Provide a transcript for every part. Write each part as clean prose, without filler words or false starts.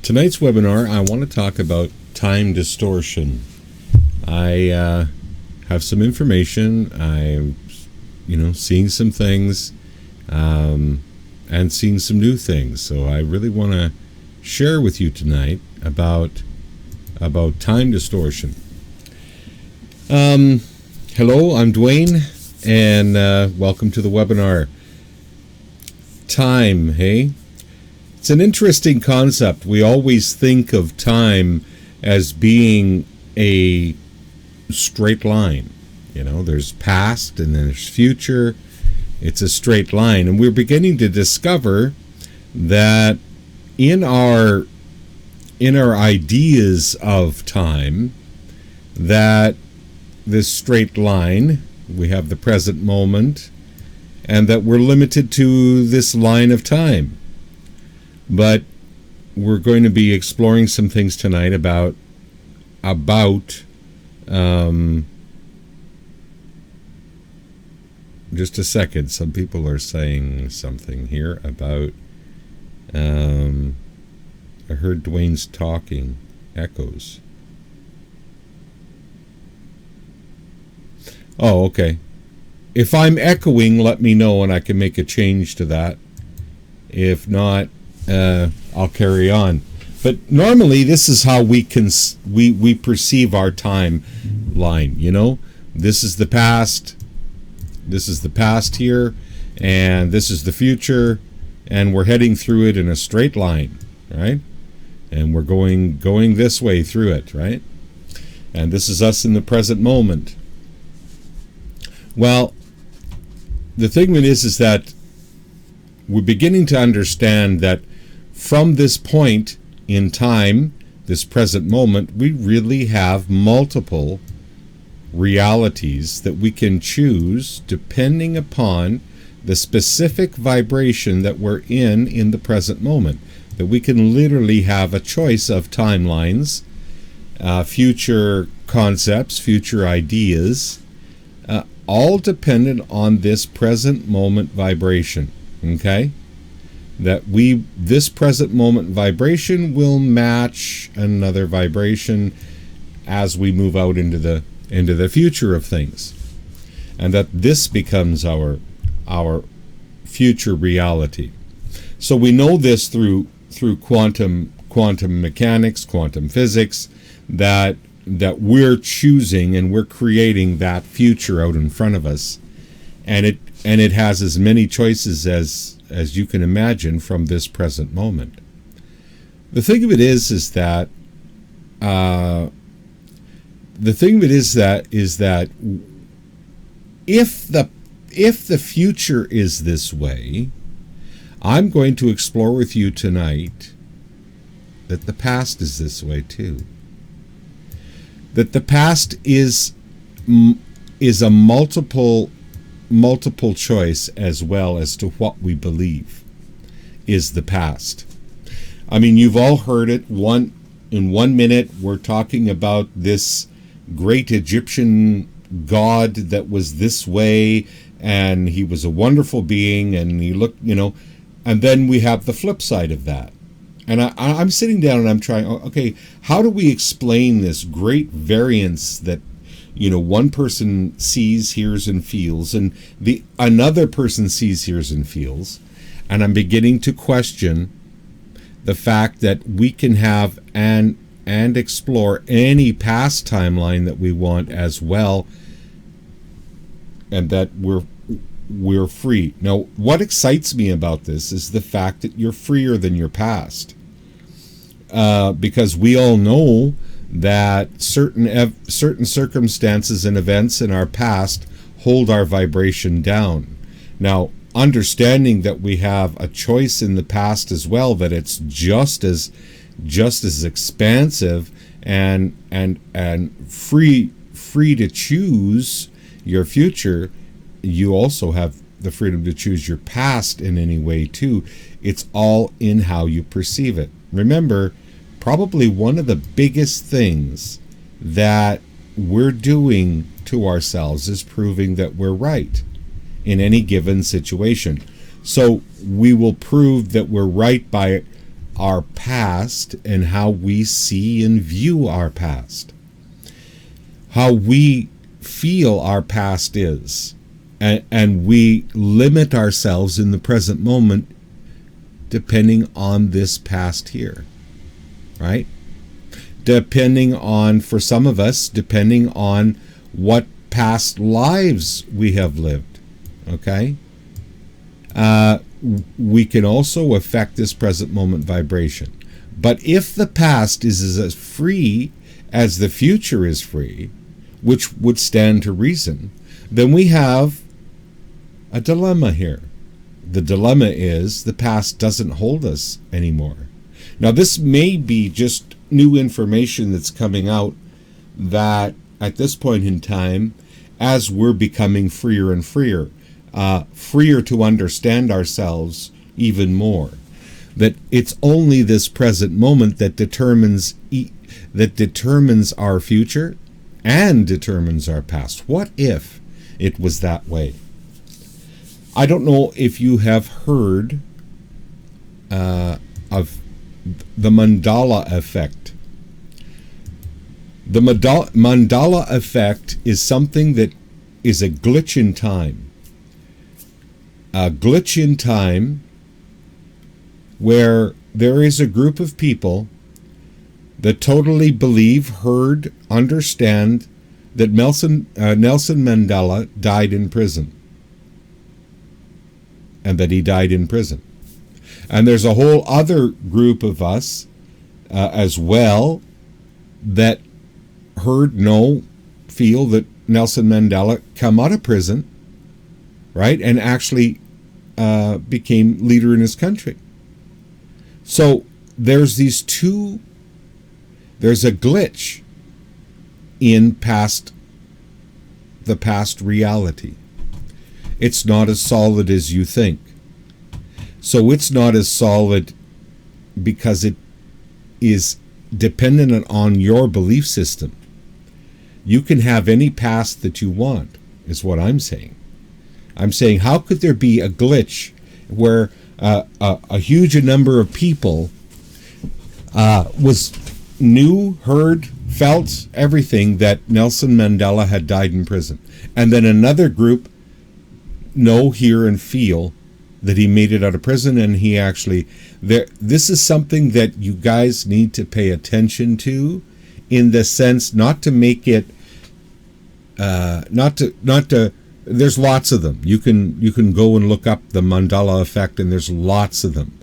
Tonight's webinar, I want to talk about time distortion. I have some information. I'm, seeing some things and seeing some new things. So I really want to share with you tonight about time distortion. Hello, I'm Dwaine, and welcome to the webinar. Time, hey? It's an interesting concept. We always think of time as being a straight line. There's past and then there's future. It's a straight line. And we're beginning to discover that in our ideas of time, that this straight line, we have the present moment, and that we're limited to this line of time. But we're going to be exploring some things tonight about just a second. Some people are saying something here about I heard Dwayne's talking echoes. Oh, okay. If I'm echoing, let me know and I can make a change to that. If not, I'll carry on. But normally this is how we perceive our timeline. This is the past, here, and this is the future, and we're heading through it in a straight line, right? And we're going this way through it, right? And this is us in the present moment. Well, the thing is that we're beginning to understand that from this point in time, this present moment, we really have multiple realities that we can choose depending upon the specific vibration that we're in the present moment. That we can literally have a choice of timelines, future concepts, future ideas, all dependent on this present moment vibration. Okay? That this present moment vibration will match another vibration as we move out into the future of things, and that this becomes our future reality. So we know this through quantum mechanics, quantum physics, that we're choosing and we're creating that future out in front of us, and it has as many choices as you can imagine from this present moment. The thing of it is that if the future is this way, I'm going to explore with you tonight that the past is this way too. That the past is a multiple choice as well as to what we believe is the past. I mean, you've all heard it. In 1 minute, we're talking about this great Egyptian god that was this way, and he was a wonderful being, and he looked, and then we have the flip side of that. And I'm sitting down and I'm trying, okay, how do we explain this great variance that one person sees, hears, and feels, and another person sees, hears, and feels? And I'm beginning to question the fact that we can have and explore any past timeline that we want as well, and that we're free. Now, what excites me about this is the fact that you're freer than your past. Because we all know that certain circumstances and events in our past hold our vibration down. Now, understanding that we have a choice in the past as well, that it's just as expansive and free to choose your future. You also have the freedom to choose your past in any way too. It's all in how you perceive it. Remember, probably one of the biggest things that we're doing to ourselves is proving that we're right in any given situation. So we will prove that we're right by our past and how we see and view our past, how we feel our past is, and we limit ourselves in the present moment depending on this past here, right? Depending on, for some of us, depending on what past lives we have lived, okay? We can also affect this present moment vibration. But if the past is as free as the future is free, which would stand to reason, then we have a dilemma here. The dilemma is the past doesn't hold us anymore. Now, this may be just new information that's coming out that at this point in time, as we're becoming freer and freer, freer to understand ourselves even more, that it's only this present moment that determines our future and determines our past. What if it was that way? I don't know if you have heard of the Mandela effect. The Mandela effect is something that is a glitch in time. A glitch in time where there is a group of people that totally believe, heard, understand that Nelson Mandela died in prison. And that he died in prison. And there's a whole other group of us as well that heard, know, feel that Nelson Mandela come out of prison, right, and actually became leader in his country. So there's a glitch in the past reality. It's not as solid as you think. So it's not as solid because it is dependent on your belief system. You can have any past that you want, is what I'm saying. I'm saying, how could there be a glitch where a huge number of people knew, heard, felt everything that Nelson Mandela had died in prison, and then another group know, hear, and feel that he made it out of prison, and he actually this is something that you guys need to pay attention to, in the sense not to make it not to there's lots of them. You can go and look up the Mandela effect, and there's lots of them,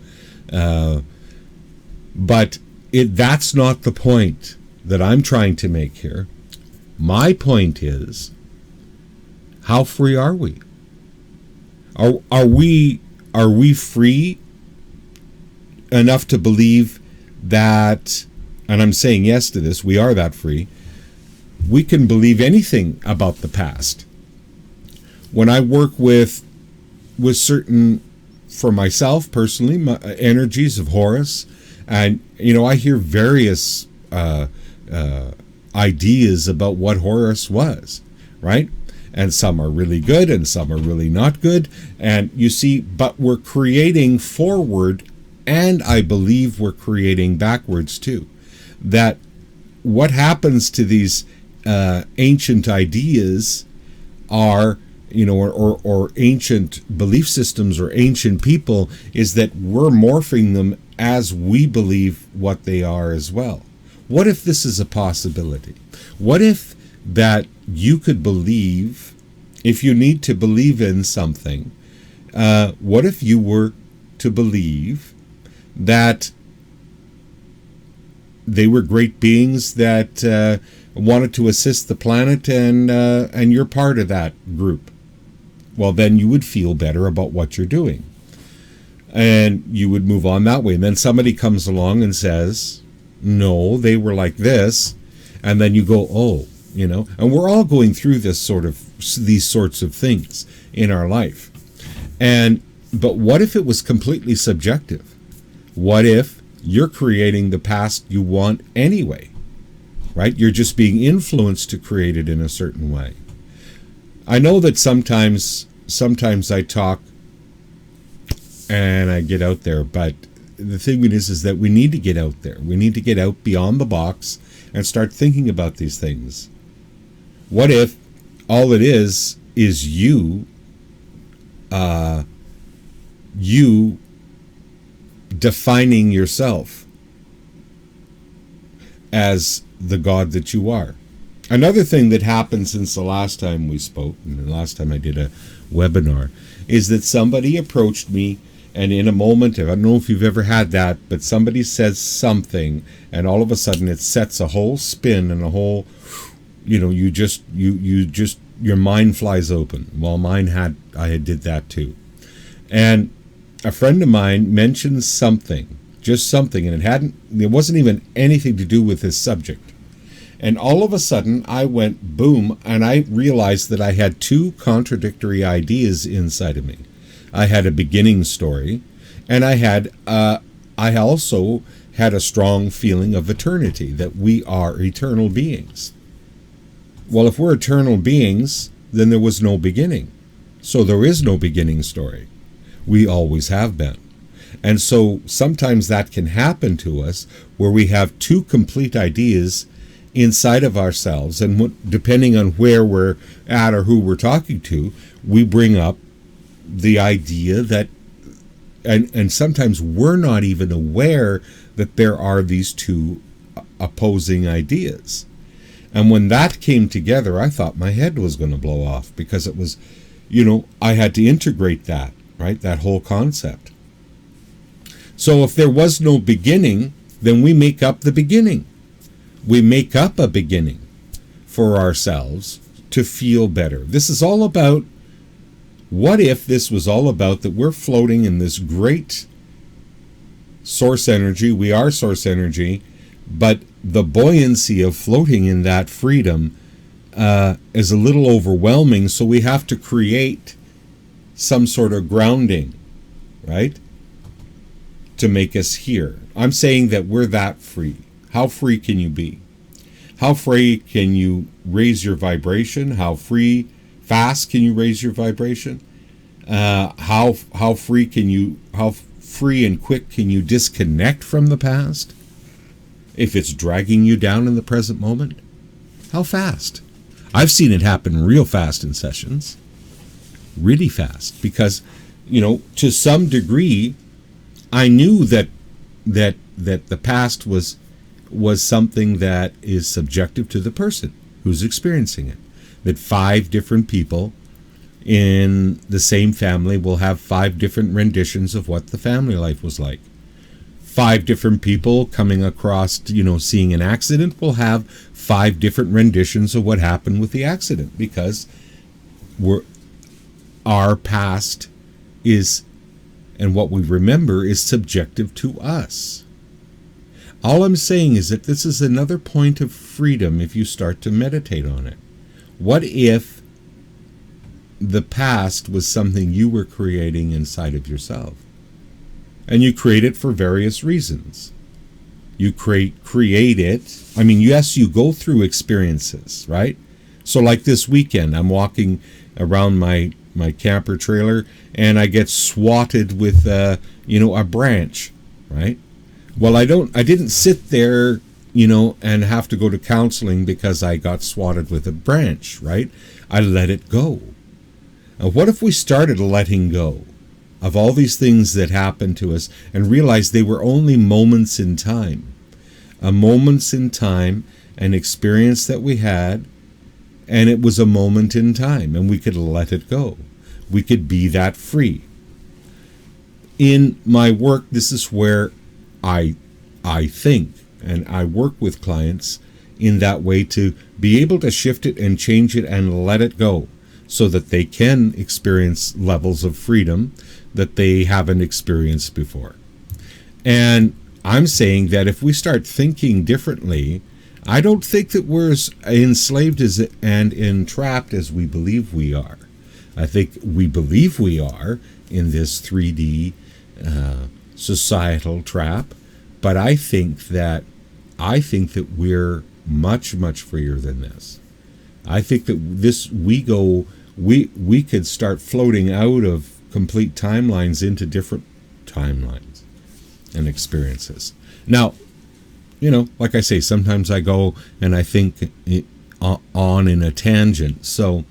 but that's not the point that I'm trying to make here. My point is, how free are we? Are we free enough to believe that, and I'm saying yes to this, we are that free, we can believe anything about the past. When I work with certain, for myself personally, my energies of Horus, and I hear various ideas about what Horus was, right? And some are really good and some are really not good. And you see, but we're creating forward, and I believe we're creating backwards too. That what happens to these ancient ideas are, or ancient belief systems or ancient people, is that we're morphing them as we believe what they are as well. What if this is a possibility? What if that you could believe if you need to believe in something, what if you were to believe that they were great beings that wanted to assist the planet, and you're part of that group? Well, then you would feel better about what you're doing, and you would move on that way. And then somebody comes along and says, no, they were like this, and then you go, oh, and we're all going through these sorts of things in our life. But what if it was completely subjective? What if you're creating the past you want anyway, right? You're just being influenced to create it in a certain way. I know that sometimes I talk and I get out there, but the thing is that we need to get out there. We need to get out beyond the box and start thinking about these things. What if all it is you defining yourself as the God that you are? Another thing that happened since the last time we spoke, and the last time I did a webinar, is that somebody approached me, and in a moment, I don't know if you've ever had that, but somebody says something, and all of a sudden it sets a whole spin and a whole, your mind flies open. Well, I did that too. And a friend of mine mentioned something, just something, and it wasn't even anything to do with this subject. And all of a sudden I went boom, and I realized that I had two contradictory ideas inside of me. I had a beginning story, and I also had a strong feeling of eternity, that we are eternal beings. Well, if we're eternal beings, then there was no beginning. So there is no beginning story. We always have been. And so sometimes that can happen to us where we have two complete ideas inside of ourselves, and depending on where we're at or who we're talking to, we bring up the idea that, and sometimes we're not even aware that there are these two opposing ideas. And when that came together, I thought my head was going to blow off, because it was, I had to integrate that, right? That whole concept. So if there was no beginning, then we make up the beginning. We make up a beginning for ourselves to feel better. This is all about, what if this was all about that we're floating in this great source energy, we are source energy, but the buoyancy of floating in that freedom is a little overwhelming, so we have to create some sort of grounding, right, to make us here. I'm saying that we're that free. How free can you be? How free can you raise your vibration? How fast can you raise your vibration? How free and quick can you disconnect from the past if it's dragging you down in the present moment? How fast? I've seen it happen real fast in sessions, really fast, because to some degree I knew that the past was something that is subjective to the person who's experiencing it. That 5 different people in the same family will have 5 different renditions of what the family life was like. 5 different people coming across, seeing an accident will have 5 different renditions of what happened with the accident, because our past is, and what we remember is subjective to us. All I'm saying is that this is another point of freedom if you start to meditate on it. What if the past was something you were creating inside of yourself? And you create it for various reasons. You create it. I mean, yes, you go through experiences, right? So like this weekend, I'm walking around my camper trailer, and I get swatted with a branch, right? Well, I didn't sit there, and have to go to counseling because I got swatted with a branch, right? I let it go. Now, what if we started letting go of all these things that happened to us and realized they were only moments in time? A moments in time, an experience that we had, and it was a moment in time, and we could let it go. We could be that free. In my work, this is where I think, and I work with clients in that way, to be able to shift it and change it and let it go, so that they can experience levels of freedom that they haven't experienced before. And I'm saying that if we start thinking differently, I don't think that we're as enslaved and entrapped as we believe we are. I think we believe we are in this 3D societal trap, but I think that we're much, much freer than this. I think that we could start floating out of complete timelines into different timelines and experiences. Now, like I say, sometimes I go and I think on in a tangent. So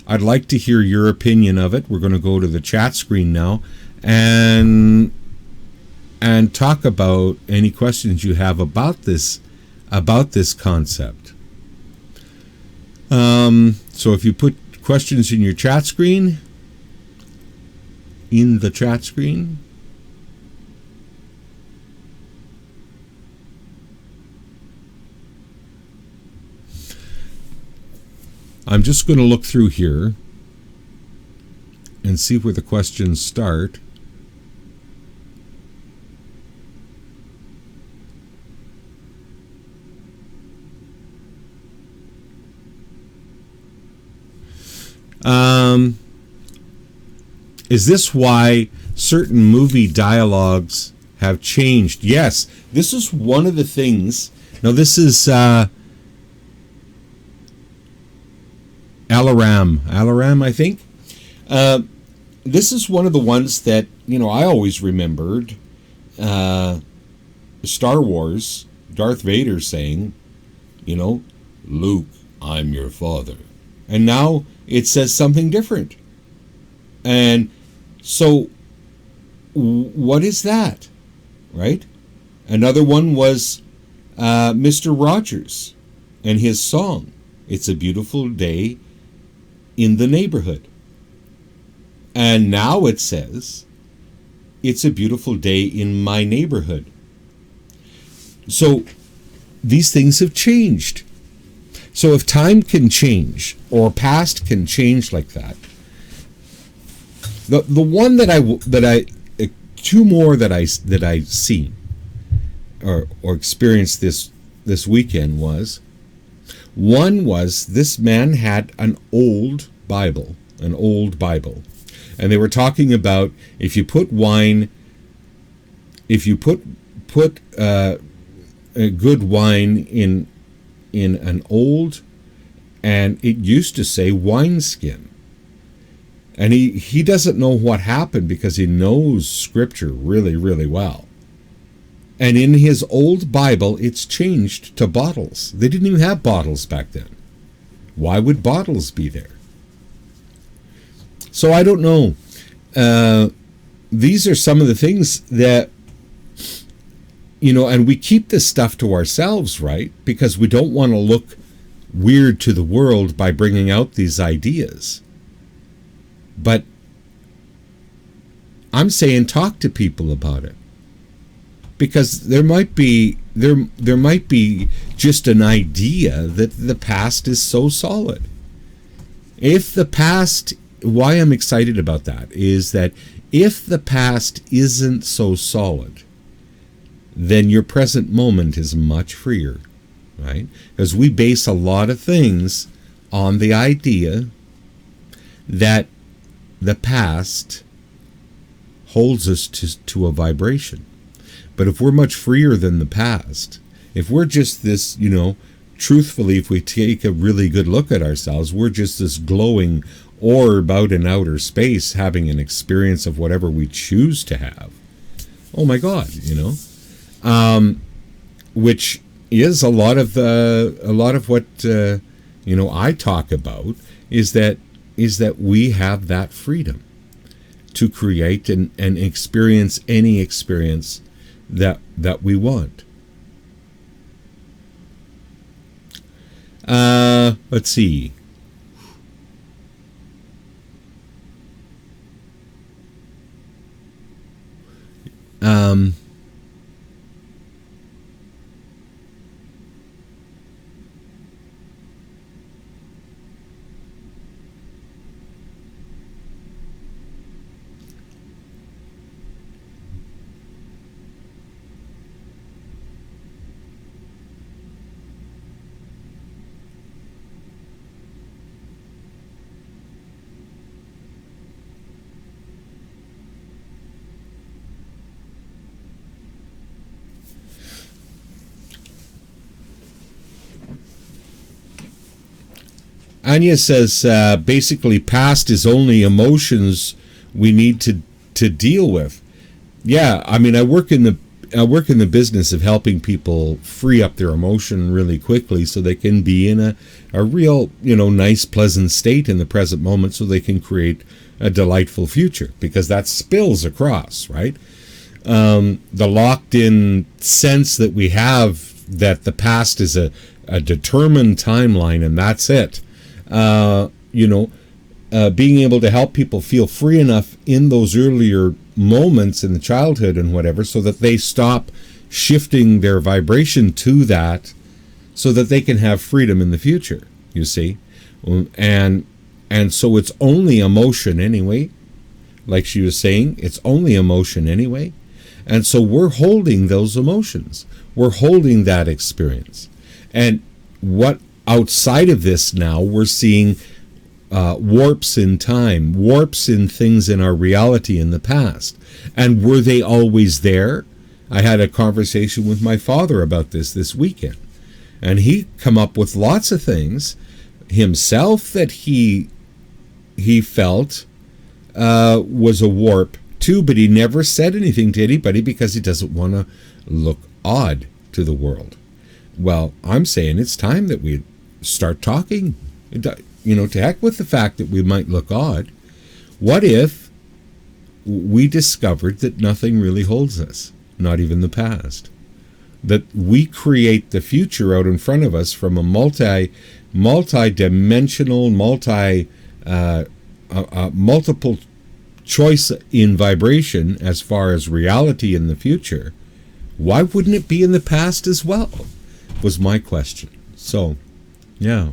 I'd like to hear your opinion of it. We're going to go to the chat screen now and talk about any questions you have about this concept. So if you put questions in your chat screen, I'm just going to look through here and see where the questions start. Is this why certain movie dialogues have changed? Yes, this is one of the things. Now, this is Alaram, I think. This is one of the ones that, I always remembered Star Wars, Darth Vader saying, Luke, I'm your father. And now it says something different. And so what is that? Right? Another one was Mr. Rogers and his song, It's a Beautiful Day in the Neighborhood. And now it says, It's a Beautiful Day in My Neighborhood. So these things have changed. So if time can change, or past can change like that, the one two more that I seen or experienced this weekend was, one was this man had an old Bible, and they were talking about if you put a good wine in an old, and it used to say wineskin. And he doesn't know what happened because he knows Scripture really, really well. And in his old Bible, it's changed to bottles. They didn't even have bottles back then. Why would bottles be there? So I don't know. These are some of the things that, and we keep this stuff to ourselves, right? Because we don't want to look weird to the world by bringing out these ideas. But I'm saying talk to people about it, because there might be just an idea that the past is so solid. If the past, why I'm excited about that is that if the past isn't so solid, then your present moment is much freer, right? Because we base a lot of things on the idea that the past holds us to a vibration. But if we're much freer than the past, if we're just this, truthfully, if we take a really good look at ourselves, we're just this glowing orb out in outer space having an experience of whatever we choose to have. Oh my God, which is a lot of what I talk about is that we have that freedom to create and experience any experience that we want. Let's see. Anya says basically past is only emotions we need to deal with. Yeah, I mean I work in the business of helping people free up their emotion really quickly so they can be in a real, nice, pleasant state in the present moment so they can create a delightful future, because that spills across, right? The locked in sense that we have that the past is a determined timeline and that's it. Being able to help people feel free enough in those earlier moments in the childhood and whatever, so that they stop shifting their vibration to that, so that they can have freedom in the future, you see. And so it's only emotion anyway. Like she was saying, it's only emotion anyway. And so we're holding those emotions. We're holding that experience. And what outside of this now, we're seeing warps in time, warps in things in our reality in the past. And were they always there? I had a conversation with my father about this weekend. And he come up with lots of things himself that he felt was a warp too, but he never said anything to anybody because he doesn't want to look odd to the world. Well, I'm saying it's time that we start talking. To heck with the fact that we might look odd. What if we discovered that nothing really holds us, not even the past? That we create the future out in front of us from a multi-dimensional, multiple choice in vibration as far as reality in the future. Why wouldn't it be in the past as well? Was my question. So, yeah.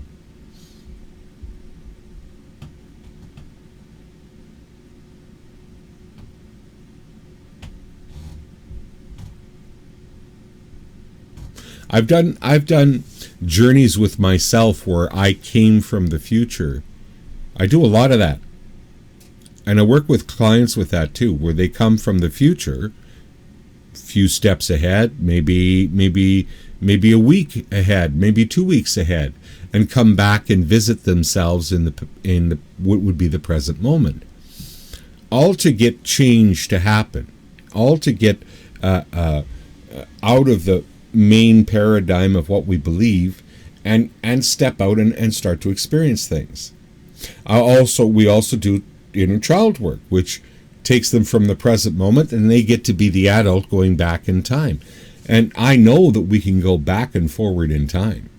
I've done journeys with myself where I came from the future. I do a lot of that. And I work with clients with that too, where they come from the future, few steps ahead, maybe a week ahead, maybe 2 weeks ahead, and come back and visit themselves in the what would be the present moment. All to get change to happen, all to get out of the main paradigm of what we believe and step out and start to experience things. We also do inner child work, which takes them from the present moment and they get to be the adult going back in time. And I know that we can go back and forward in time.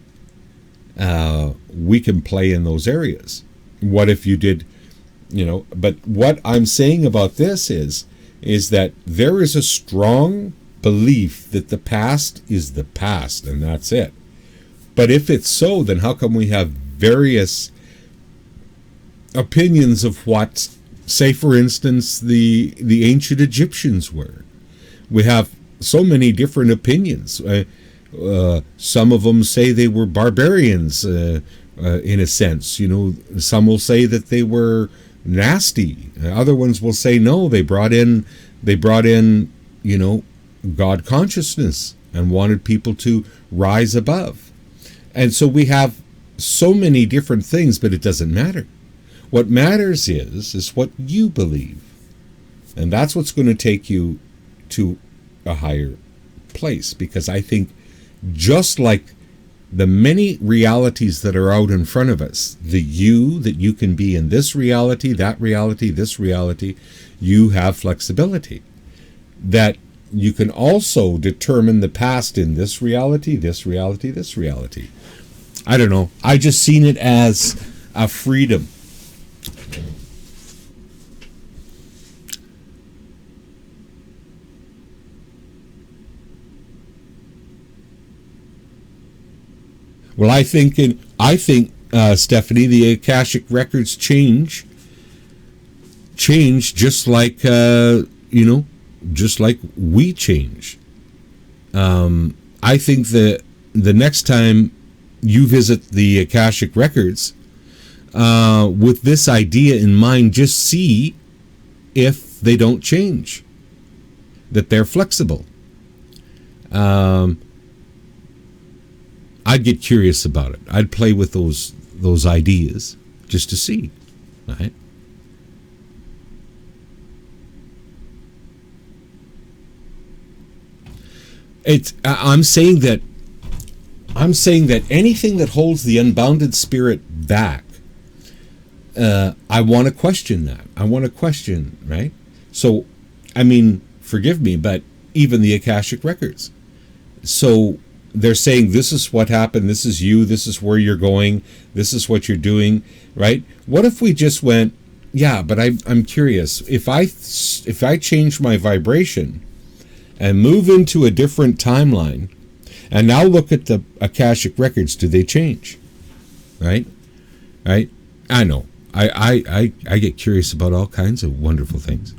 We can play in those areas. What if you did, but what I'm saying about this is that there is a strong belief that the past is the past and that's it. But if it's so, then how come we have various opinions of what, say for instance, the ancient Egyptians were? We have so many different opinions. Some of them say they were barbarians in a sense. Some will say that they were nasty. Other ones will say no, they brought in God consciousness and wanted people to rise above. And so we have so many different things, but it doesn't matter. What matters is what you believe. And that's what's going to take you to a higher place. Because I think just like the many realities that are out in front of us, the you that you can be in this reality, that reality, this reality, you have flexibility. That you can also determine the past in this reality, this reality, this reality. I don't know. I just seen it as a freedom. Well, I think Stephanie, the Akashic records change just like just like we change. I think that the next time you visit the Akashic records with this idea in mind, just see if they don't change, that they're flexible. I'd get curious about it. I'd play with those ideas just to see, right? I'm saying that anything that holds the unbounded spirit back, I want to question that. I want to question, right? So, I mean, forgive me, but even the Akashic records. So they're saying this is what happened, this is you, this is where you're going, this is what you're doing, right? What if we just went, yeah, but I'm curious, if I change my vibration and move into a different timeline, and now look at the Akashic records, do they change? Right? Right? I know. I get curious about all kinds of wonderful things.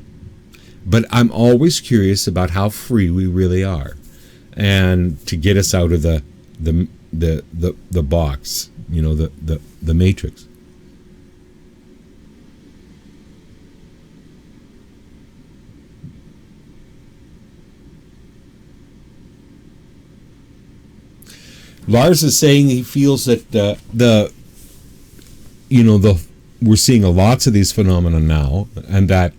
But I'm always curious about how free we really are, and to get us out of the box, the matrix. Lars is saying he feels that we're seeing lots of these phenomena now, and that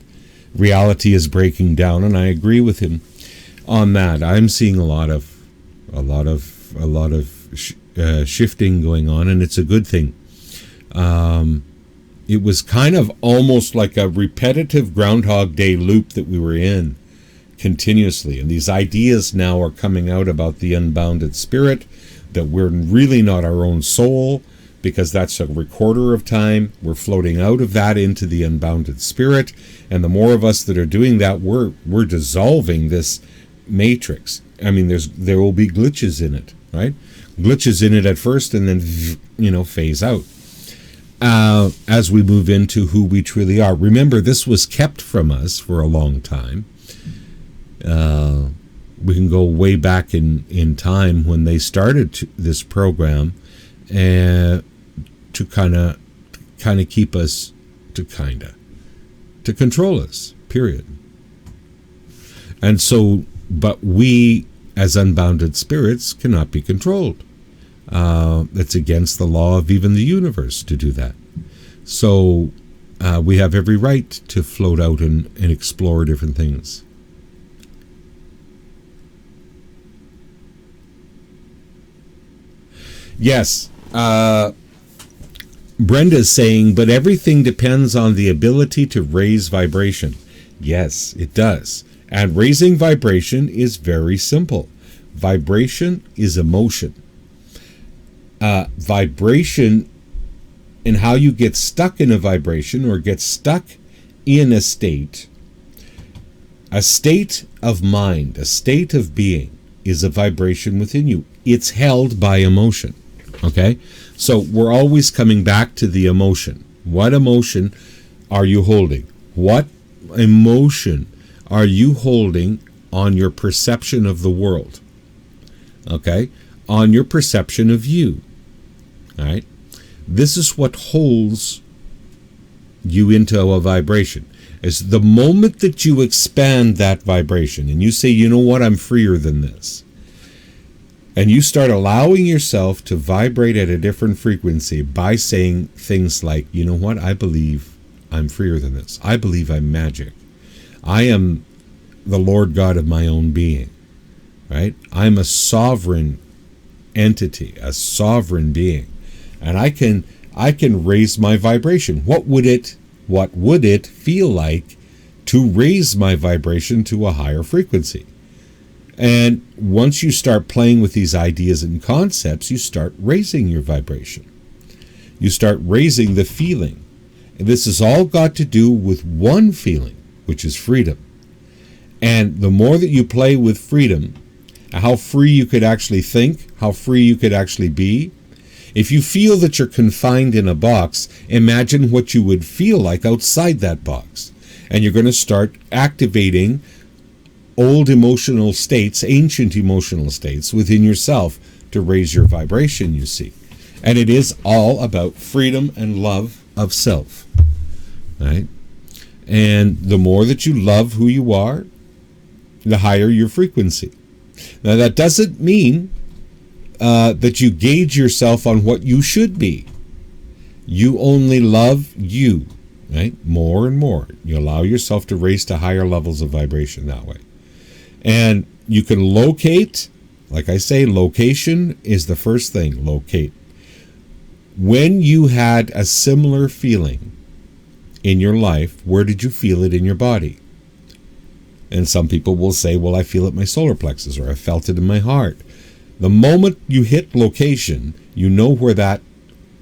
reality is breaking down, and I agree with him on that. I'm seeing a lot of shifting going on, and it's a good thing. It was kind of almost like a repetitive Groundhog Day loop that we were in continuously, and these ideas now are coming out about the unbounded spirit, that we're really not our own soul, because that's a recorder of time. We're floating out of that into the unbounded spirit, and the more of us that are doing that, we're dissolving this matrix. I mean, there will be glitches in it, right? Glitches in it at first, and then phase out as we move into who we truly are. Remember, this was kept from us for a long time. We can go way back in time when they started this program, to kind of keep us, to control us, period. And so, but we as unbounded spirits cannot be controlled. It's against the law of even the universe to do that. So we have every right to float out and explore different things. Yes, Brenda's saying, but everything depends on the ability to raise vibration. Yes, it does. And raising vibration is very simple. Vibration is emotion. Vibration, and how you get stuck in a vibration or get stuck in a state of mind, a state of being, is a vibration within you. It's held by emotion. Okay? So we're always coming back to the emotion. What emotion are you holding? What emotion are you holding on your perception of the world? Okay? On your perception of you. All right? This is what holds you into a vibration. Is the moment that you expand that vibration and you say, you know what, I'm freer than this. And you start allowing yourself to vibrate at a different frequency by saying things like, you know what, I believe I'm freer than this. I believe I'm magic. I am the Lord God of my own being. Right? I'm a sovereign entity, a sovereign being. And I can raise my vibration. What would it feel like to raise my vibration to a higher frequency? And once you start playing with these ideas and concepts, you start raising your vibration. You start raising the feeling. And this has all got to do with one feeling, which is freedom. And the more that you play with freedom, how free you could actually think, how free you could actually be, If you feel that you're confined in a box, imagine what you would feel like outside that box. And you're going to start activating old emotional states, ancient emotional states within yourself to raise your vibration, you see. And it is all about freedom and love of self, right? And the more that you love who you are, the higher your frequency. Now, that doesn't mean that you gauge yourself on what you should be. You only love you, right? More and more. You allow yourself to raise to higher levels of vibration that way. And you can locate, like I say, location is the first thing, locate. When you had a similar feeling in your life, where did you feel it in your body? And some people will say, well, I feel it in my solar plexus, or I felt it in my heart. The moment you hit location, you know where that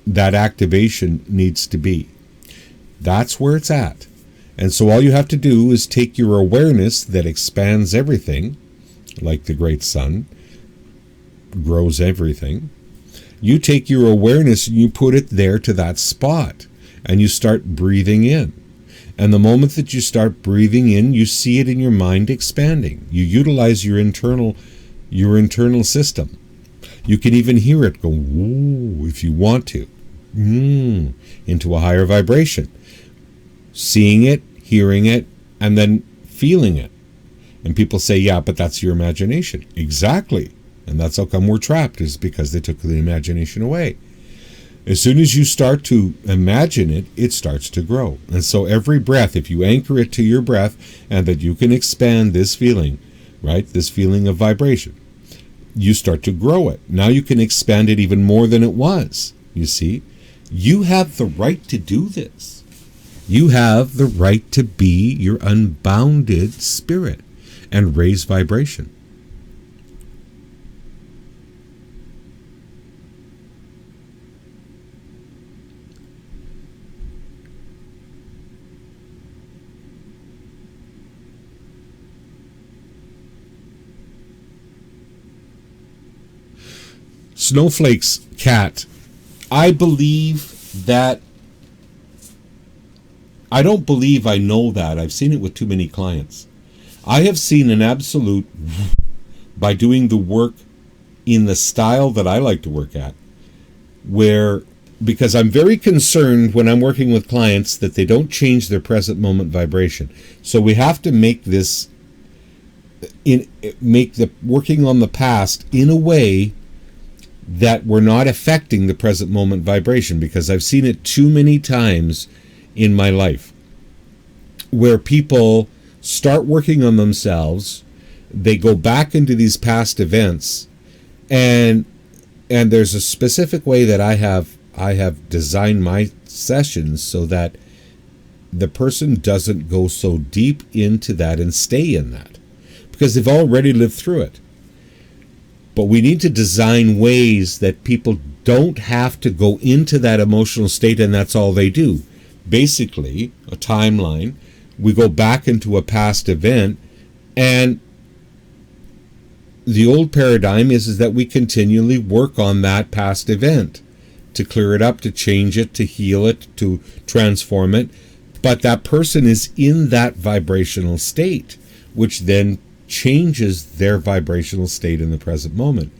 activation needs to be. That's where it's at. And so all you have to do is take your awareness that expands everything, like the great sun, grows everything. You take your awareness and you put it there to that spot, and you start breathing in. And the moment that you start breathing in, you see it in your mind expanding. You utilize your internal system. You can even hear it go, woo, if you want to, into a higher vibration. Seeing it, hearing it, and then feeling it. And people say, yeah, but that's your imagination. Exactly. And that's how come we're trapped, is because they took the imagination away. As soon as you start to imagine it, it starts to grow. And so every breath, if you anchor it to your breath, and that you can expand this feeling, right, this feeling of vibration, you start to grow it. Now you can expand it even more than it was, you see. You have the right to do this. You have the right to be your unbounded spirit and raise vibration. Snowflake's cat, I believe that, I don't believe I know that. I've seen it with too many clients. I have seen an absolute, by doing the work in the style that I like to work at, where, because I'm very concerned when I'm working with clients that they don't change their present moment vibration. So we have to make this, make the working on the past in a way that we're not affecting the present moment vibration, because I've seen it too many times in my life where people start working on themselves, they go back into these past events, and there's a specific way that I have designed my sessions so that the person doesn't go so deep into that and stay in that, because they've already lived through it. But we need to design ways that people don't have to go into that emotional state and that's all they do. Basically, a timeline, we go back into a past event, and the old paradigm is that we continually work on that past event to clear it up, to change it, to heal it, to transform it. But that person is in that vibrational state, which then changes their vibrational state in the present moment,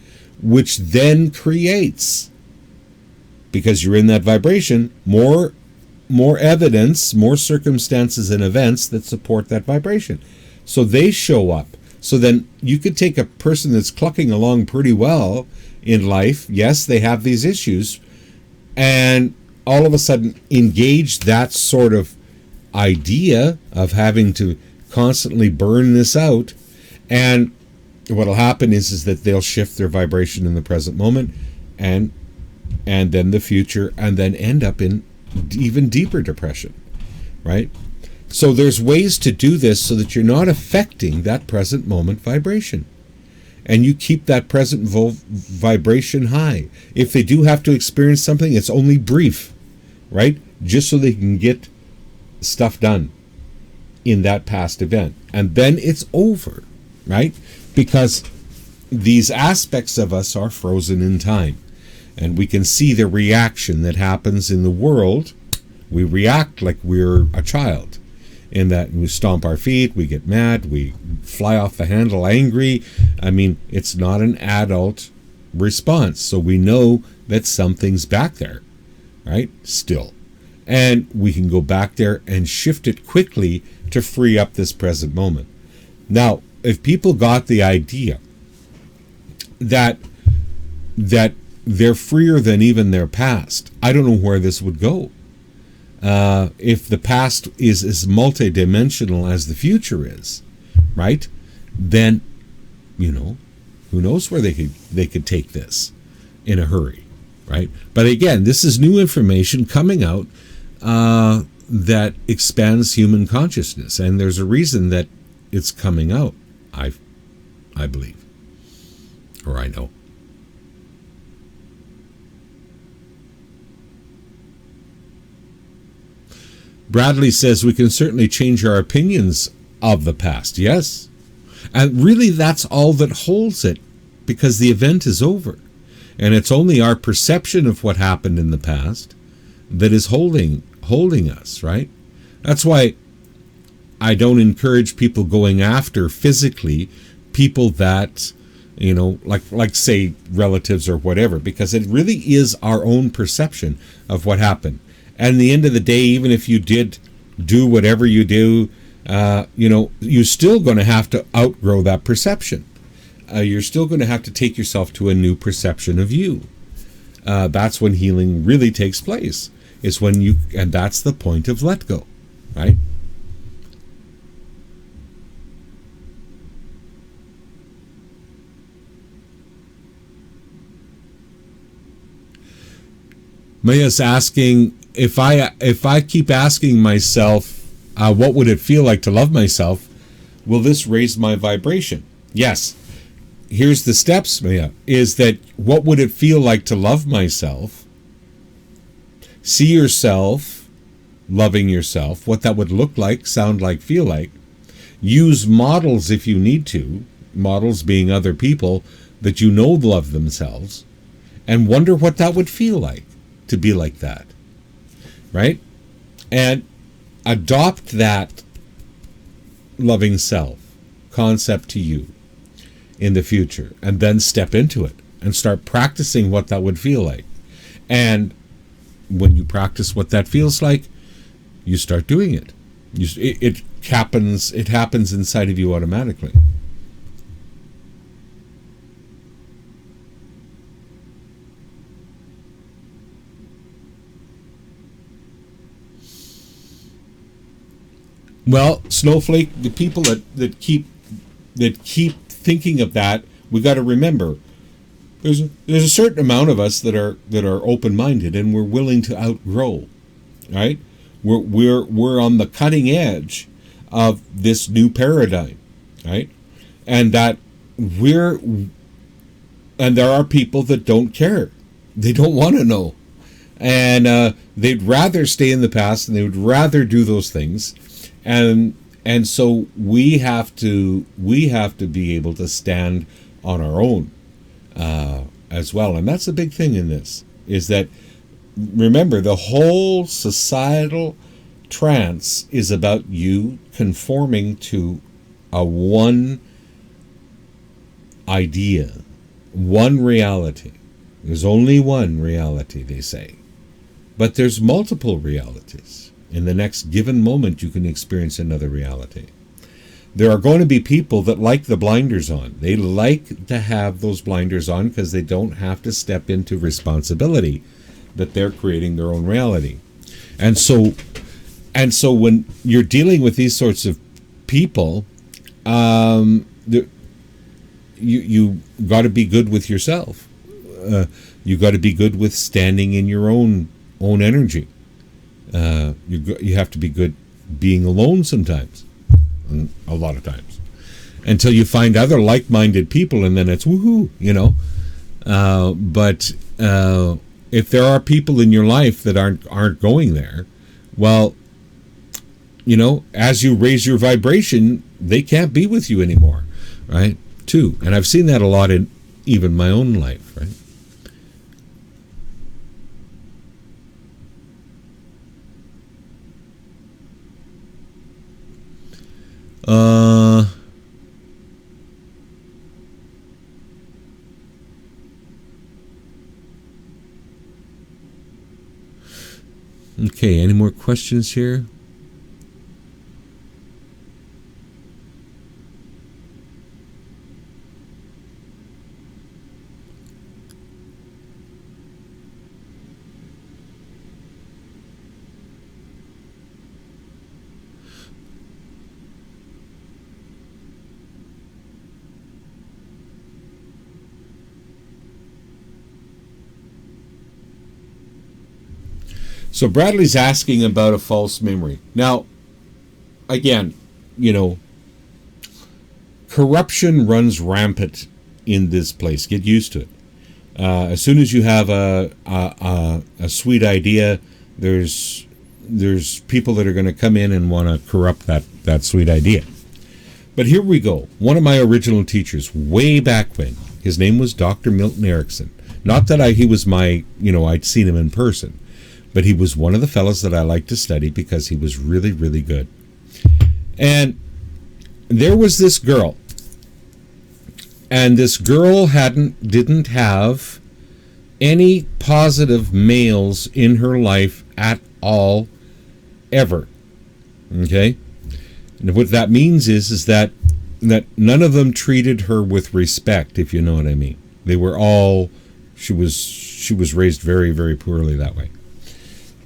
which then creates, because you're in that vibration, more evidence, more circumstances and events that support that vibration. So they show up. So then you could take a person that's clucking along pretty well in life, yes, they have these issues, and all of a sudden engage that sort of idea of having to constantly burn this out. And what'll happen is that they'll shift their vibration in the present moment and then the future, and then end up in even deeper depression, right? So there's ways to do this so that you're not affecting that present moment vibration, and you keep that present vibration high. If they do have to experience something, it's only brief, right? Just so they can get stuff done in that past event, and then it's over, right? Because these aspects of us are frozen in time. and we can see the reaction that happens in the world. We react like we're a child, in that we stomp our feet, we get mad, we fly off the handle angry. I mean, it's not an adult response, so we know that something's back there, right? Still. And we can go back there and shift it quickly to free up this present moment. Now, if people got the idea that they're freer than even their past, I don't know where this would go. If the past is as multidimensional as the future is, right? Then, who knows where they could take this in a hurry, right? But again, this is new information coming out that expands human consciousness, and there's a reason that it's coming out. I believe, or I know. Bradley says we can certainly change our opinions of the past. Yes. And really that's all that holds it, because the event is over. And it's only our perception of what happened in the past that is holding us, right? That's why I don't encourage people going after physically people that, like say relatives or whatever, because it really is our own perception of what happened. And at the end of the day, even if you did do whatever you do, you're still going to have to outgrow that perception. You're still going to have to take yourself to a new perception of you. That's when healing really takes place. And that's the point of let go, right? Maya's asking, if I keep asking myself, what would it feel like to love myself, will this raise my vibration? Yes. Here's the steps, Maya, is that what would it feel like to love myself? See yourself loving yourself, what that would look like, sound like, feel like. Use models if you need to, models being other people that love themselves, and wonder what that would feel like to be like that, right? And adopt that loving self concept to you in the future, and then step into it and start practicing what that would feel like. And when you practice what that feels like, you start doing it. It happens inside of you automatically. Well, Snowflake, the people that keep thinking of that, we got to remember there's a certain amount of us that are open-minded, and we're willing to outgrow, right? We're on the cutting edge of this new paradigm, right? And that and there are people that don't care. They don't want to know. And they'd rather stay in the past, and they would rather do those things. And so we have to be able to stand on our own as well. And that's the big thing in this, is that, remember, the whole societal trance is about you conforming to a one idea, one reality. There's only one reality, they say. But there's multiple realities. In the next given moment, you can experience another reality. There are going to be people that like the blinders on. They like to have those blinders on because they don't have to step into responsibility that they're creating their own reality. And so when you're dealing with these sorts of people, you got to be good with yourself. You got to be good with standing in your own energy. You have to be good being alone sometimes, a lot of times, until you find other like-minded people, and then it's woohoo, But if there are people in your life that aren't going there, well, as you raise your vibration, they can't be with you anymore, right? Too, and I've seen that a lot in even my own life, right? Uh, okay, any more questions here? So Bradley's asking about a false memory. Now, again, corruption runs rampant in this place. Get used to it. As soon as you have a sweet idea, there's people that are going to come in and want to corrupt that sweet idea. But here we go. One of my original teachers, way back when, his name was Dr. Milton Erickson. Not that he was my, I'd seen him in person, but he was one of the fellows that I liked to study because he was really, really good. And there was this girl, and this girl didn't have any positive males in her life at all, ever. Okay? And what that means is that none of them treated her with respect, if you know what I mean. They were all, she was raised very, very poorly that way.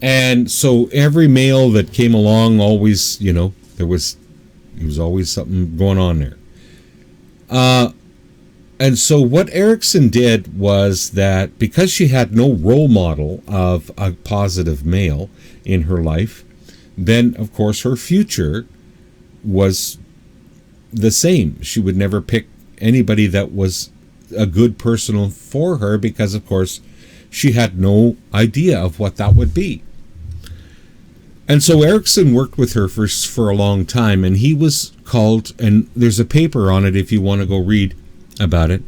And so every male that came along always, there was always something going on there. And so what Erickson did was that because she had no role model of a positive male in her life, then of course her future was the same. She would never pick anybody that was a good person for her because of course she had no idea of what that would be. And so Erickson worked with her for a long time, and he was called, and there's a paper on it if you want to go read about it.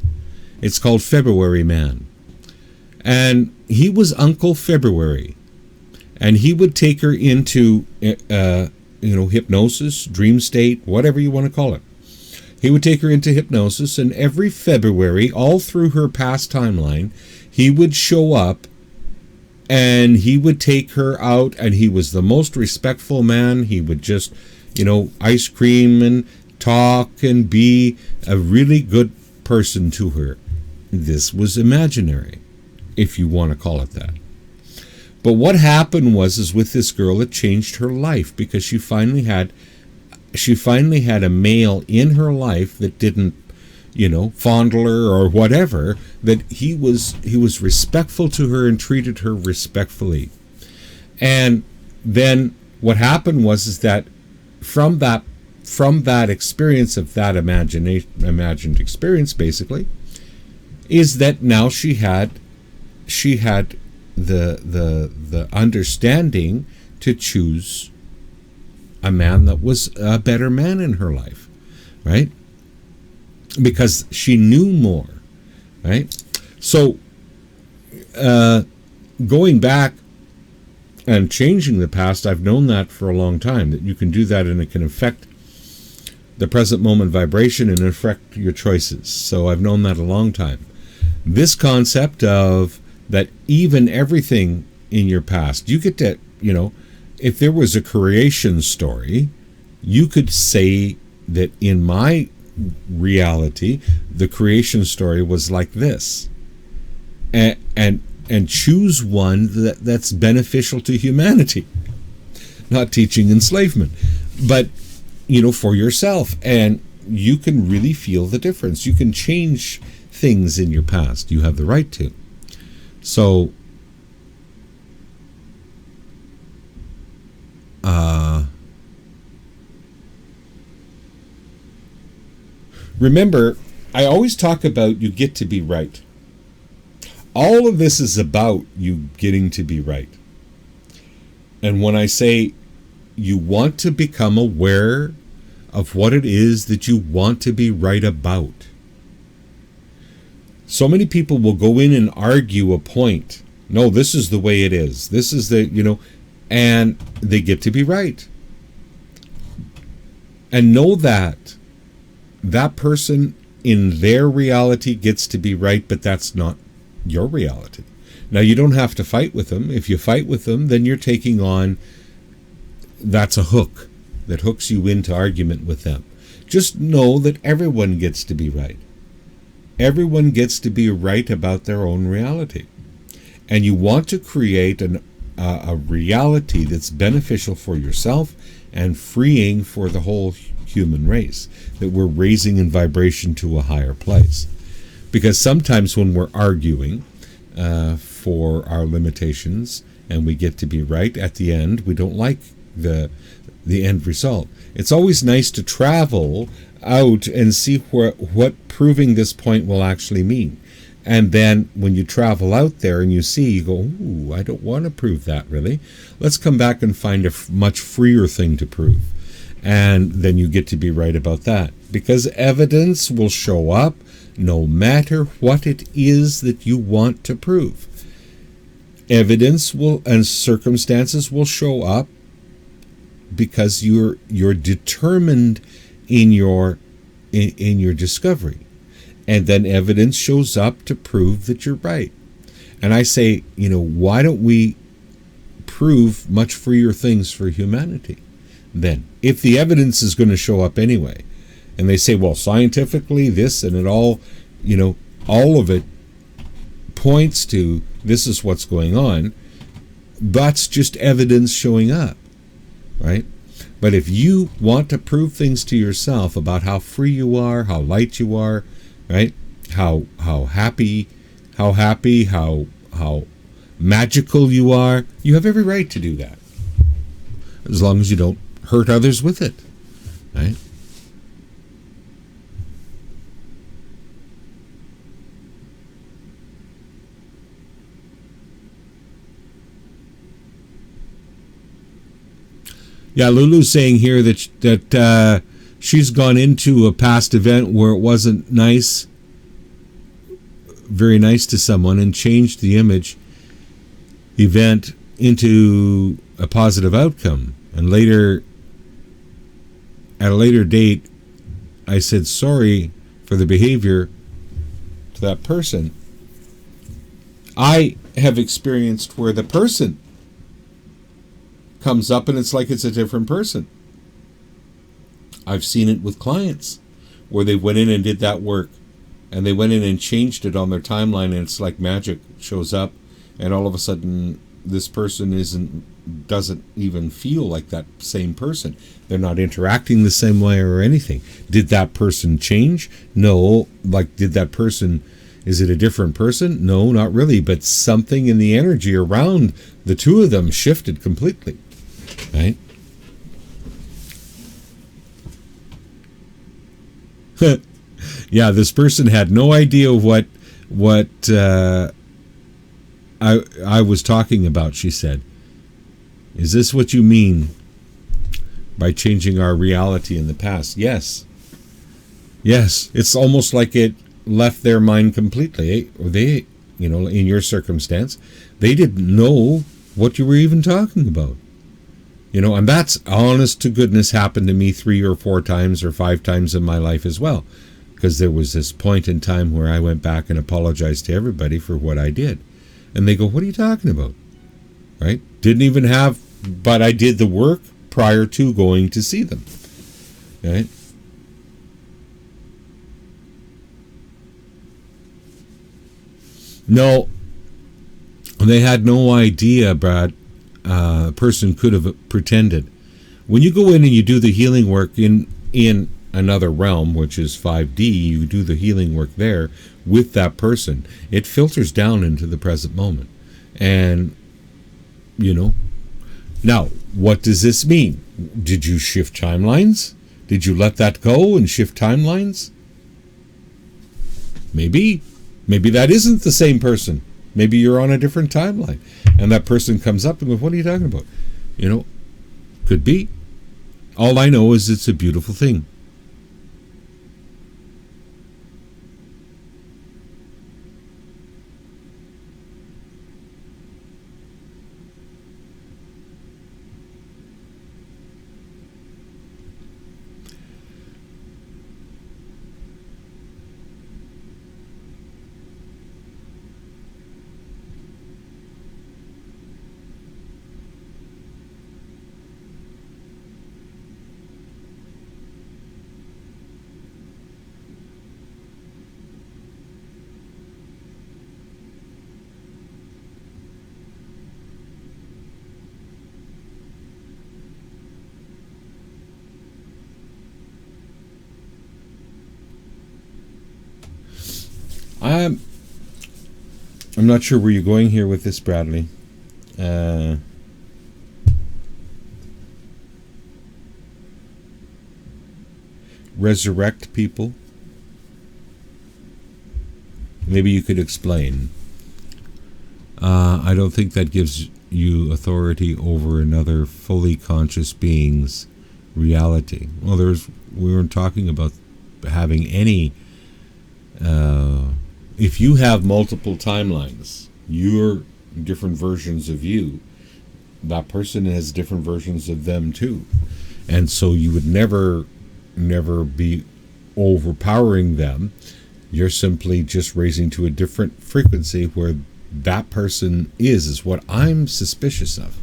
It's called February Man. And he was Uncle February. And he would take her into, hypnosis, dream state, whatever you want to call it. He would take her into hypnosis, and every February, all through her past timeline, he would show up and he would take her out, and he was the most respectful man. He would just, ice cream and talk and be a really good person to her. This was imaginary, if you want to call it that. But what happened was with this girl, it changed her life because she finally had a male in her life that didn't, fondle her or whatever, that he was respectful to her and treated her respectfully. And then what happened was that from that experience of that imagined experience, basically, is that now she had the understanding to choose a man that was a better man in her life, right? Because she knew more, right? So going back and changing the past, I've known that for a long time, that you can do that and it can affect the present moment vibration and affect your choices. So I've known that a long time. This concept of that even everything in your past, you get to, if there was a creation story, you could say that in my reality, the creation story was like this, and choose one that's beneficial to humanity, not teaching enslavement, but for yourself, and you can really feel the difference. You can change things in your past. You have the right to. So remember, I always talk about you get to be right. All of this is about you getting to be right. And when I say you want to become aware of what it is that you want to be right about, so many people will go in and argue a point. No, this is the way it is. This is and they get to be right. And know that that person in their reality gets to be right, but that's not your reality. Now, you don't have to fight with them. If you fight with them, then you're taking on, that's a hook that hooks you into argument with them. Just know that everyone gets to be right. Everyone gets to be right about their own reality. And you want to create a reality that's beneficial for yourself and freeing for the whole human race, that we're raising in vibration to a higher place. Because sometimes when we're arguing for our limitations and we get to be right at the end, we don't like the end result. It's always nice to travel out and see what proving this point will actually mean. And then when you travel out there and you see, you go, ooh, I don't want to prove that really. Let's come back and find a much freer thing to prove. And then you get to be right about that. Because evidence will show up no matter what it is that you want to prove. Evidence will and circumstances will show up because you're determined in your discovery. And then evidence shows up to prove that you're right. And I say, why don't we prove much freer things for humanity then? If the evidence is going to show up anyway, and they say, well, scientifically this and it all, all of it points to this is what's going on, that's just evidence showing up, right? But if you want to prove things to yourself about how free you are, how light you are, right? How happy, how magical you are, you have every right to do that. As long as you don't hurt others with it, right? Yeah, Lulu's saying here that she's gone into a past event where it wasn't very nice to someone, and changed the event into a positive outcome. And later, at a later date, I said sorry for the behavior to that person. I have experienced where the person comes up and it's like it's a different person. I've seen it with clients where they went in and did that work, and they went in and changed it on their timeline, and it's like magic shows up, and all of a sudden this person doesn't even feel like that same person. They're not interacting the same way or anything. Did that person change? No. Like, did that person, is it a different person? No, not really. But something in the energy around the two of them shifted completely, right? Yeah, this person had no idea what I was talking about, she said. Is this what you mean by changing our reality in the past? Yes. Yes, it's almost like it left their mind completely. Or they, in your circumstance, they didn't know what you were even talking about. And that's, honest to goodness, happened to me 3 or 4 times or 5 times in my life as well. Because there was this point in time where I went back and apologized to everybody for what I did. And they go, what are you talking about? Right? Didn't even have, but I did the work prior to going to see them. Right? No, they had no idea, Brad. A person could have pretended. When you go in and you do the healing work in another realm, which is 5D, you do the healing work there with that person, it filters down into the present moment. And, now, what does this mean? Did you shift timelines? Did you let that go and shift timelines? Maybe that isn't the same person. Maybe you're on a different timeline. And that person comes up and goes, what are you talking about? Could be. All I know is it's a beautiful thing. I'm not sure where you're going here with this, Bradley. Resurrect people? Maybe you could explain. I don't think that gives you authority over another fully conscious being's reality. Well, we weren't talking about having any. If you have multiple timelines, you're different versions of you. That person has different versions of them too, and so you would never be overpowering them. You're simply just raising to a different frequency where that person is what I'm suspicious of.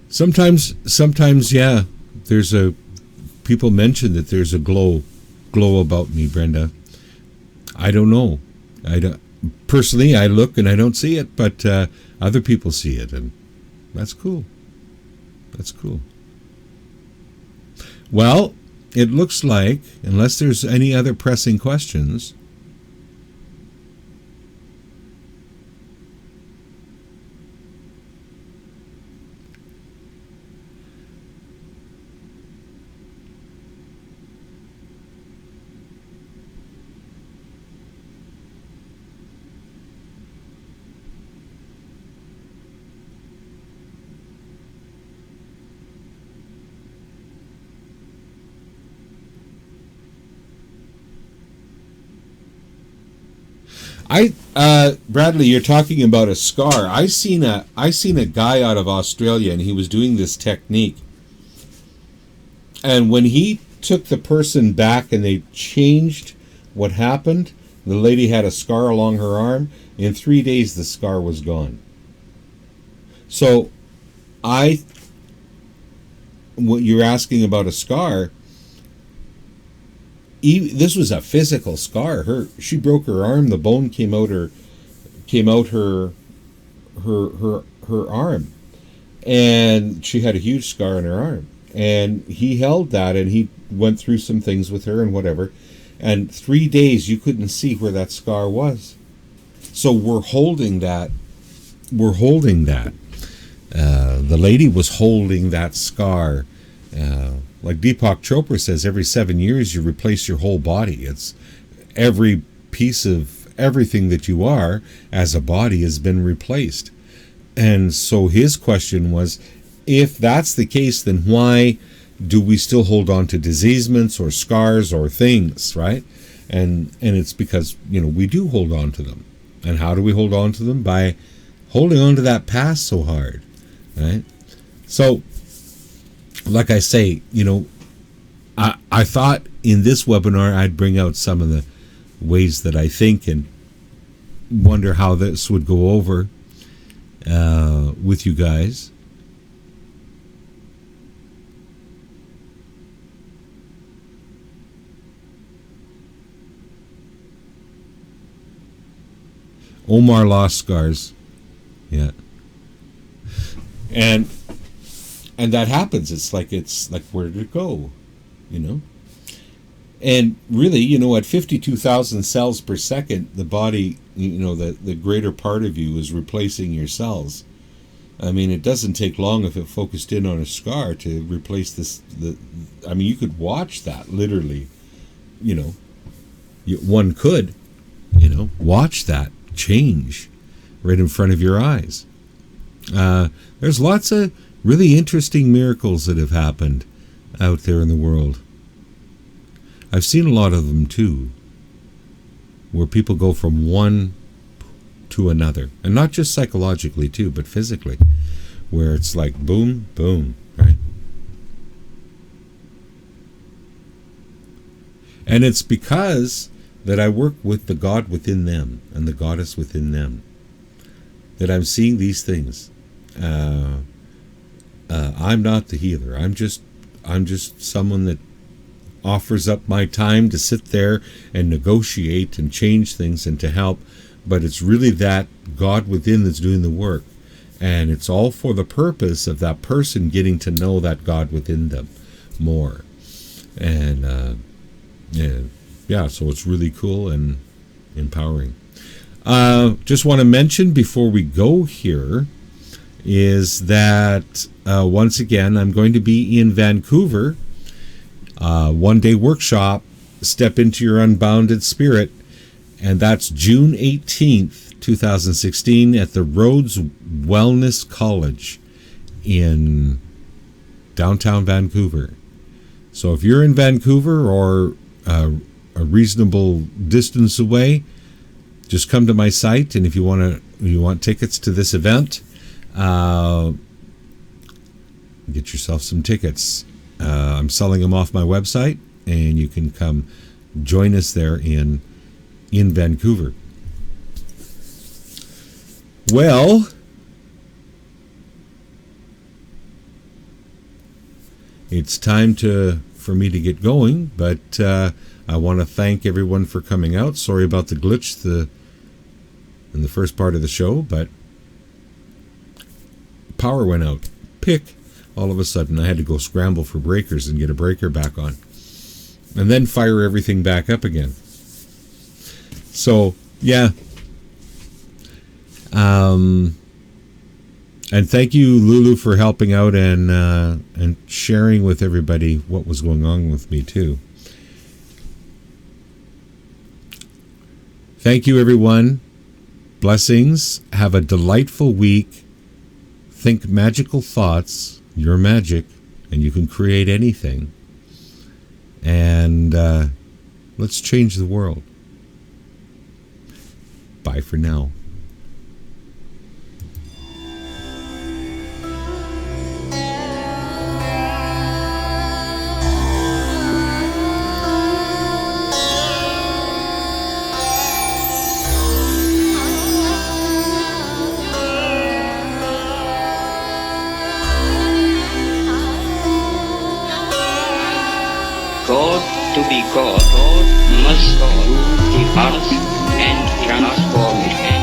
Sometimes, yeah. People mention that there's a glow about me, Brenda. I don't know. Personally, I look and I don't see it, but other people see it, and that's cool. That's cool. Well, it looks like, unless there's any other pressing questions, Bradley, you're talking about a scar. I seen a guy out of Australia, and he was doing this technique. And when he took the person back and they changed what happened, the lady had a scar along her arm. In 3 days, the scar was gone. So, what you're asking about a scar, this was a physical scar. She broke her arm. The bone came out her arm, and she had a huge scar on her arm. And he held that, and he went through some things with her and whatever. And 3 days, you couldn't see where that scar was. So we're holding that. The lady was holding that scar. Like Deepak Chopra says, every 7 years you replace your whole body. It's every piece of everything that you are as a body has been replaced. And so his question was, if that's the case, then why do we still hold on to diseasements or scars or things, right? And it's because, we do hold on to them. And how do we hold on to them? By holding on to that past so hard, right? So, like I say, I thought in this webinar I'd bring out some of the ways that I think and wonder how this would go over with you guys. Omar lost scars. Yeah. And that happens. It's like where did it go? And really, at 52,000 cells per second, the body, the greater part of you is replacing your cells. I mean, it doesn't take long if it focused in on a scar to replace this. You could watch that literally. One could, watch that change right in front of your eyes. There's lots of really interesting miracles that have happened out there in the world. I've seen a lot of them too, where people go from one to another, and not just psychologically too, but physically, where it's like boom, boom, right? And it's because that I work with the God within them and the goddess within them that I'm seeing these things. I'm not the healer. I'm just someone that offers up my time to sit there and negotiate and change things and to help. But it's really that God within that's doing the work. And it's all for the purpose of that person getting to know that God within them more. And yeah, so it's really cool and empowering. Just want to mention before we go here is that once again, I'm going to be in Vancouver. One-day workshop, Step into Your Unbounded Spirit. And that's June 18th, 2016 at the Rhodes Wellness College in downtown Vancouver. So if you're in Vancouver or a reasonable distance away, just come to my site, and if you want tickets to this event, get yourself some tickets. I'm selling them off my website, and you can come join us there in Vancouver. Well, it's time for me to get going, but I want to thank everyone for coming out. Sorry about the glitch in the first part of the show, but power went out. All of a sudden. I had to go scramble for breakers and get a breaker back on, and then fire everything back up again. So, yeah. And thank you, Lulu, for helping out and sharing with everybody what was going on with me, too. Thank you, everyone. Blessings. Have a delightful week. Think magical thoughts. You're magic, and you can create anything. And let's change the world. Bye for now. To be God must rule the earth and transform it.